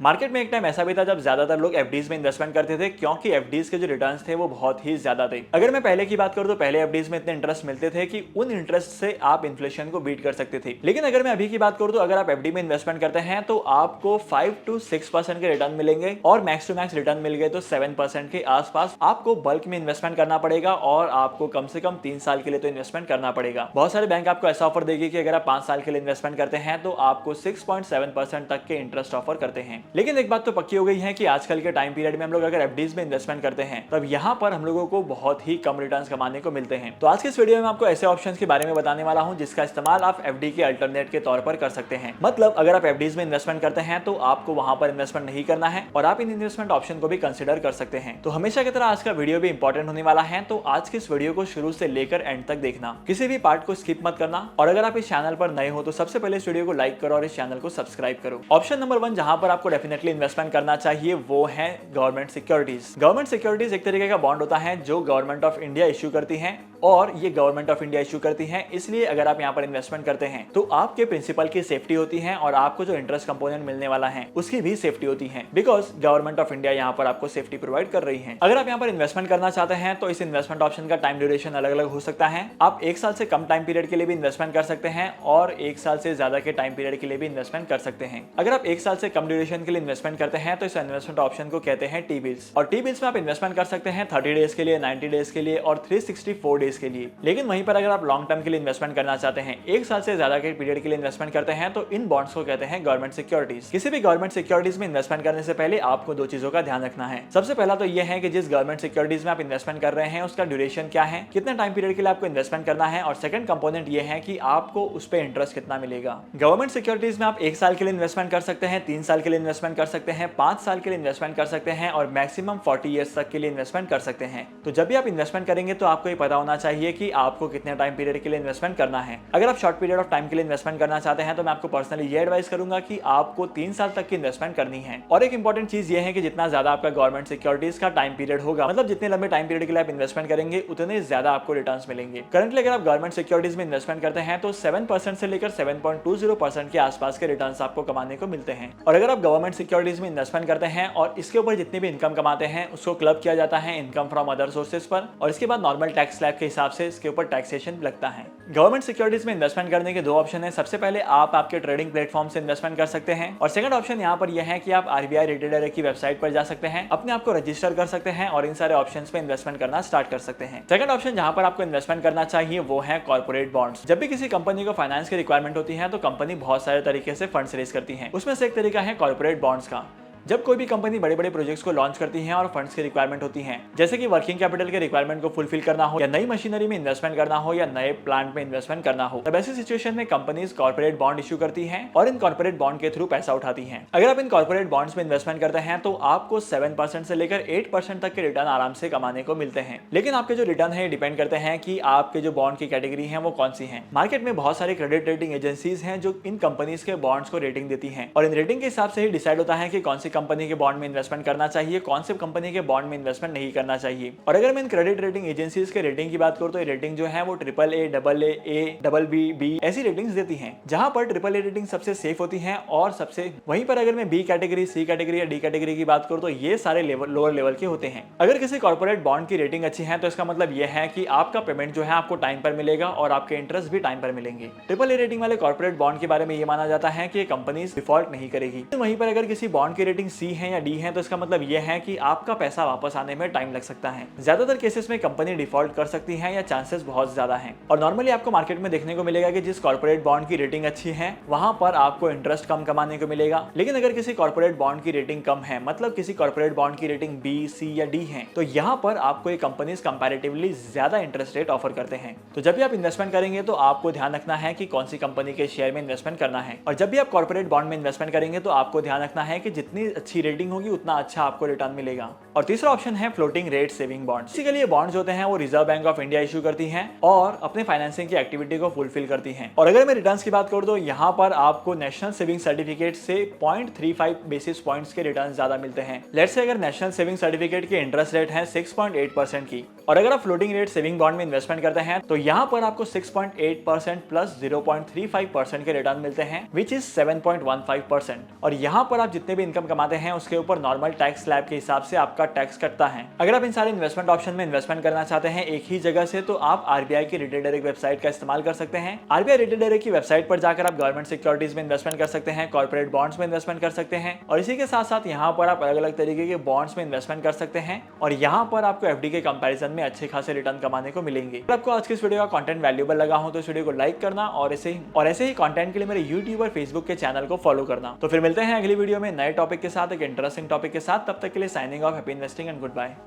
Market में एक time ऐसा भी था जब ज्यादातर लोग एफडीज में इन्वेस्टमेंट करते थे, क्योंकि एफडीज के जो रिटर्न्स थे वो बहुत ही ज्यादा थे। अगर मैं पहले की बात करूं तो पहले एफडीज में इतने इंटरेस्ट मिलते थे कि उन इंटरेस्ट से आप इन्फ्लेशन को बीट कर सकते थे। लेकिन अगर मैं अभी की बात करूं तो अगर आप एफडी में इन्वेस्टमेंट करते हैं तो आपको 5 to 6% के रिटर्न मिलेंगे, और मैक्स टू मैक्स रिटर्न मिल गए तो 7% के आसपास। आपको बल्क में इन्वेस्टमेंट करना पड़ेगा और आपको कम से कम 3 साल के लिए तो इन्वेस्टमेंट करना पड़ेगा। बहुत सारे बैंक आपको ऐसा ऑफर देगी कि अगर आप 5 साल के लिए इन्वेस्टमेंट करते हैं तो आपको 6.7% तक के इंटरेस्ट ऑफर करते हैं। लेकिन एक बात तो पक्की हो गई है कि आजकल के टाइम पीरियड में हम लोग अगर एफडीज में इन्वेस्टमेंट करते हैं तब यहाँ पर हम लोगों को बहुत ही कम रिटर्न्स कमाने को मिलते हैं। तो आज के इस वीडियो में आपको ऐसे ऑप्शंस के बारे में बताने वाला हूं जिसका इस्तेमाल आप एफडी के अल्टरनेट के तौर पर कर सकते हैं। मतलब अगर आप एफडीज में इन्वेस्टमेंट करते हैं तो आपको वहां पर इन्वेस्टमेंट नहीं करना है और आप इन इन्वेस्टमेंट ऑप्शन को भी कंसिडर कर सकते हैं। तो हमेशा की तरह आज का वीडियो भी इंपॉर्टेंट होने वाला है, तो आज के इस वीडियो को शुरू से लेकर एंड तक देखना, किसी भी पार्ट को स्किप मत करना। और अगर आप इस चैनल पर नए हो तो सबसे पहले इस वीडियो को लाइक करो और इस चैनल को सब्सक्राइब करो। ऑप्शन नंबर 1 जहां पर आपको डेफिनेटली इन्वेस्टमेंट करना चाहिए वो है गवर्नमेंट सिक्योरिटीज। गवर्नमेंट सिक्योरिटीज एक तरीके का बॉन्ड होता है जो गवर्नमेंट ऑफ इंडिया इश्यू करती है, और ये गवर्नमेंट ऑफ इंडिया इश्यू करती है, इसलिए अगर आप यहाँ पर इन्वेस्टमेंट करते हैं तो आपके प्रिंसिपल की सेफ्टी होती है और आपको जो इंटरेस्ट कंपोनेंट मिलने वाला है उसकी भी सेफ्टी होती है, बिकॉज गवर्नमेंट ऑफ इंडिया यहाँ पर आपको सेफ्टी प्रोवाइड कर रही है। अगर आप यहाँ पर इन्वेस्टमेंट करना चाहते हैं तो इस इन्वेस्टमेंट ऑप्शन का टाइम ड्यूरेशन अलग अलग हो सकता है। आप 1 साल से कम टाइम पीरियड के लिए भी इन्वेस्टमेंट कर सकते हैं और 1 साल से ज्यादा के टाइम पीरियड के लिए भी इन्वेस्टमेंट कर सकते हैं। अगर आप 1 साल से कम ड्यूरेशन के लिए इन्वेस्टमेंट करते हैं तो इस इन्वेस्टमेंट ऑप्शन को कहते हैं टी बिल्स, और टी बिल्स में आप इन्वेस्टमेंट कर सकते हैं 30 डेज के लिए, 90 डेज के लिए और 364 डेज के लिए। लेकिन वहीं पर अगर आप लॉन्ग टर्म के लिए इन्वेस्टमेंट करना चाहते हैं, 1 साल से ज्यादा के पीरियड के लिए इन्वेस्टमेंट करते हैं, तो इन बॉन्ड्स को कहते हैं गवर्नमेंट सिक्योरिटीज। किसी भी गवर्नमेंट सिक्योरिटीज में इन्वेस्टमेंट करने से पहले आपको 2 चीजों का ध्यान रखना है। सबसे पहला तो यह है कि जिस गवर्नमेंट सिक्योरिटीज में आप इन्वेस्टमेंट कर रहे हैं उसका ड्यूरेशन क्या है, कितने टाइम पीरियड के लिए आपको इन्वेस्टमेंट करना है, और सेकंड कंपोनेंट ये है कि आपको उस पर इंटरेस्ट कितना मिलेगा। गवर्नमेंट सिक्योरिटीज में आप 1 साल के लिए इन्वेस्टमेंट कर सकते हैं, 3 साल के लिए इन्वेस्टमेंट कर सकते हैं, 5 साल के लिए इन्वेस्टमेंट कर सकते हैं और मैक्सिमम 40 ईयर्स तक के लिए इन्वेस्टमेंट कर सकते हैं। तो जब भी आप इन्वेस्टमेंट करेंगे तो आपको ये पता होना चाहिए कि आपको कितने टाइम पीरियड के लिए इन्वेस्टमेंट करना है। अगर आप शॉर्ट पीरियड ऑफ टाइम के लिए इन्वेस्टमेंट करना चाहते हैं तो मैं आपको पर्सनली ये एडवाइस करूंगा कि आपको 3 साल तक की इन्वेस्टमेंट करनी है। और एक इंपॉर्टेंट चीज ये है कि जितना ज्यादा आपका गवर्नमेंट सिक्योरिटीज का टाइम पीरियड होगा, मतलब जितने लंबे टाइम पीरियड के लिए आप इन्वेस्टमेंट करेंगे उतने ज्यादा आपको रिटर्न्स मिलेंगे। करंटली अगर आप गवर्नमेंट सिक्योरिटीज में इन्वेस्टमेंट करते हैं तो 7% से लेकर 7.20% के आसपास के रिटर्न्स आपको कमाने को मिलते हैं। और अगर आप गवर्नमेंट सिक्योरिटीज में इन्वेस्टमेंट करते हैं और इसके ऊपर जितनी भी इनकम कमाते हैं उसको क्लब किया जाता है इनकम फ्रॉम अदर सोर्सेज पर, और इसके बाद नॉर्मल टैक्स स्लैब के हिसाब से इसके ऊपर टैक्सेशन लगता है। गवर्नमेंट सिक्योरिटीज में इन्वेस्टमेंट करने के 2 ऑप्शन है। सबसे पहले आप आपके ट्रेडिंग प्लेटफॉर्म से इन्वेस्टमेंट कर सकते हैं, और सेकंड ऑप्शन यहाँ पर यह है कि आप आरबीआई रेगुलेटर की वेबसाइट पर जा सकते हैं, अपने आप को रजिस्टर कर सकते हैं और इन सारे ऑप्शंस पे इन्वेस्टमेंट करना स्टार्ट कर सकते हैं। सेकंड ऑप्शन जहां पर आपको इन्वेस्टमेंट करना चाहिए वो है कॉर्पोरेट बॉन्ड्स। जब भी किसी कंपनी को फाइनेंस की रिक्वायरमेंट होती है तो कंपनी बहुत सारे तरीके से फंड्स रेज करती है, उसमें से एक तरीका है कॉर्पोरेट बॉन्ड्स का। जब कोई भी कंपनी बड़े बड़े प्रोजेक्ट्स को लॉन्च करती है और फंड्स की रिक्वायरमेंट होती है, जैसे कि वर्किंग कैपिटल के रिक्वायरमेंट को फुलफिल करना हो, या नई मशीनरी में इन्वेस्टमेंट करना हो, या नए प्लांट में इन्वेस्टमेंट करना हो, तब ऐसी सिचुएशन में कंपनीज कॉर्पोरेट बॉन्ड इशू करती हैं और इन कॉर्पोरेट बॉन्ड के थ्रू पैसा उठाती हैं। अगर आप इन कॉर्पोरेट बॉन्ड्स में इन्वेस्टमेंट करते हैं तो आपको 7% से लेकर 8% तक के रिटर्न आराम से कमाने को मिलते हैं। लेकिन आपके जो रिटर्न है डिपेंड करते हैं कि आपके जो बॉन्ड की कैटेगरी है वो कौन सी है। मार्केट में बहुत सारी क्रेडिट रेटिंग एजेंसीज हैं जो इन कंपनीज के बॉन्ड्स को रेटिंग देती हैं, और इन रेटिंग के हिसाब से ही डिसाइड होता है कि कौन सी कंपनी के बॉन्ड में इन्वेस्टमेंट करना चाहिए, कौन से कंपनी के बॉन्ड में इन्वेस्टमेंट नहीं करना चाहिए। और अगर मैं इन क्रेडिट रेटिंग एजेंसीज के रेटिंग की बात करूं तो ये रेटिंग जो है वो AAA, AA, BBB ऐसी रेटिंग्स देती हैं, जहां पर AAA रेटिंग सबसे सेफ होती है और सबसे, वहीं पर अगर मैं B कैटेगरी, C कैटेगरी या D कैटेगरी की बात करूं तो ये सारे लोअर लेवल के होते हैं। अगर किसी कॉर्पोरेट बॉन्ड की रेटिंग अच्छी है तो इसका मतलब यह है कि आपका पेमेंट जो है आपको टाइम पर मिलेगा और आपके इंटरेस्ट भी टाइम पर मिलेंगे। AAA रेटिंग वाले कॉर्पोरेट बॉन्ड के बारे में ये माना जाता है कि ये कंपनी डिफॉल्ट नहीं करेगी। वहीं पर अगर किसी बॉन्ड की रेटिंग C है या D है तो इसका मतलब यह है कि आपका पैसा वापस आने में टाइम लग सकता है। ज्यादातर केसेस में कंपनी डिफॉल्ट कर सकती है या चांसेस बहुत ज्यादा हैं। और नॉर्मली आपको मार्केट में देखने को मिलेगा कि जिस कॉर्पोरेट बॉन्ड की रेटिंग अच्छी है वहां पर आपको इंटरेस्ट कम कमाने को मिलेगा। लेकिन अगर किसी कॉर्पोरेट बॉन्ड की रेटिंग कम है, मतलब किसी कॉर्पोरेट बॉन्ड की रेटिंग B, C या D है, तो यहाँ पर आपको ये कंपनीज कंपैरेटिवली ज्यादा इंटरेस्ट रेट ऑफर करते हैं। तो जब भी आप इन्वेस्टमेंट करेंगे तो आपको ध्यान रखना है कि कौन सी कंपनी के शेयर में इन्वेस्टमेंट करना है। और जब भी आप कॉर्पोरेट बॉन्ड में इन्वेस्टमेंट करेंगे तो आपको ध्यान रखना है कि जितनी अच्छी रेटिंग होगी उतना अच्छा आपको रिटर्न मिलेगा। और तीसरा ऑप्शन है floating rate saving bonds. Basically ये बॉन्ड्स होते हैं वो reserve bank of India issue करती हैं और अपने फाइनेंसिंग की एक्टिविटी को फुलफिल करती हैं। और अगर मैं रिटर्न्स की बात करूं तो यहाँ पर आपको नेशनल सेविंग सर्टिफिकेट से 0.35 बेसिस पॉइंट्स के रिटर्न ज्यादा मिलते हैं। लेट्स से अगर नेशनल सेविंग सर्टिफिकेट की इंटरेस्ट रेट है 6.8% की, और अगर आप फ्लोटिंग रेट सेविंग बॉन्ड में इन्वेस्टमेंट करते हैं तो यहाँ पर आपको 6.8% प्लस 0.35% के रिटर्न मिलते हैं, विच इज 7.15%। और यहाँ पर आप जितने भी इनकम कमाते हैं उसके ऊपर नॉर्मल टैक्स स्लैब के हिसाब से आपका टैक्स कटता है। अगर आप इन सारे इन्वेस्टमेंट ऑप्शन में इन्वेस्टमेंट करना चाहते हैं एक ही जगह से, तो आप आरबीआई की रिटेल डायरेक्ट वेबसाइट का इस्तेमाल कर सकते हैं। आरबीआई रिटेल डायरेक्ट की वेबसाइट पर जाकर आप गवर्नमेंट सिक्योरिटीज में इन्वेस्टमेंट कर सकते हैं, कॉर्पोरेट बॉन्ड्स में इन्वेस्टमेंट कर सकते हैं, और इसी के साथ साथ यहाँ पर आप अलग अलग तरीके के बॉन्ड्स में इन्वेस्टमेंट कर सकते हैं, और यहाँ पर आपको एफडी के कंपैरिजन में अच्छे खासे रिटर्न कमाने को मिलेंगे। अगर आपको आज की इस वीडियो का कंटेंट वैल्यूएबल लगा हो तो इस वीडियो को लाइक करना, और ऐसे ही कंटेंट के लिए मेरे यूट्यूब और फेसबुक के चैनल को फॉलो करना। तो फिर मिलते हैं अगली वीडियो में नए टॉपिक के साथ, एक इंटरेस्टिंग टॉपिक के साथ। तब तक के लिए signing off, happy investing and good bye.